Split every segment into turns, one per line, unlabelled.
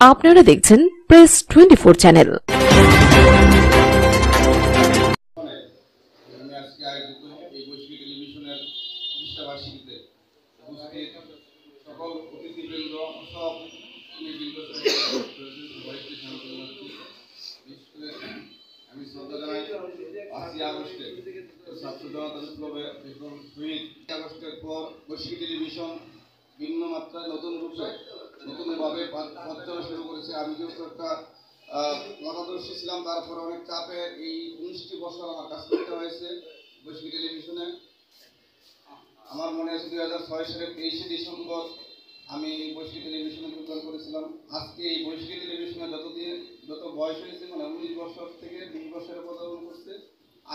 আপনারা দেখছেন press 24 channel.
আমি আজকে আয়োজিত এই বৈশ্বিক টেলিভিশনের প্রতিষ্ঠাবার্ষিকীতে উপস্থিত সকল অতিথিবৃন্দ সব আমি শ্রদ্ধা জানাই 5ই আগস্টে ছাত্র জনতা বিপ্লবে শহীদ আগস্টের পর বৈশ্বিক টেলিভিশন ভিন্ন মাত্রায় নতুনভাবে পথ চলা শুরু করেছে। আমি যেহেতু একটা মতাদর্শী ছিলাম, তারপরে অনেক চাপে এই 19টি বছর আমার কাজ করতে হয়েছে বৈশ্বিক টেলিভিশনে। আমার মনে আছে 2006 সালের 23শে ডিসেম্বর আমি বৈশ্বিক টেলিভিশনে যোগদান করেছিলাম। আজকে এই বৈশ্বিক টেলিভিশনে যত বয়স হয়েছে, মানে 19 বছর থেকে 20 বছরে পদার্পণ করছে।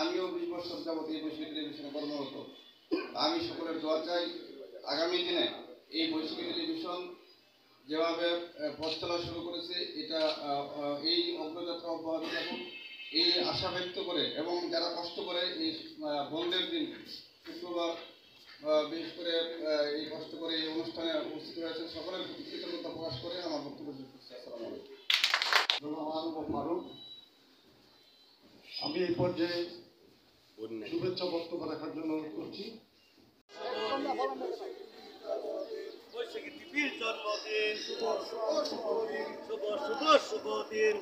আমিও 20 বছর যাবত এই বৈশ্বিক টেলিভিশনে কর্মরত। আমি সকলের দোয়া চাই আগামী দিনে এই বৈশ্বিক টেলিভিশন যেভাবে পথ চলা শুরু করেছে, এটা এই অগ্রযাত্রা অব্যাহত থাকুক এই আশা ব্যক্ত করে, এবং যারা কষ্ট করে এই বন্ধের দিন শুক্রবার বিশেষ করে এই কষ্ট করে এই অনুষ্ঠানে উপস্থিত হয়েছে সকলের প্রতি কৃতজ্ঞতা প্রকাশ করে আমার বক্তব্য শেষ করছি। আসসালামু
আলাইকুম। আমি এই পর্যায়ে শুভেচ্ছা বক্তব্য রাখার জন্য অনুরোধ করছি।
জন্মদিন শুভ দিন।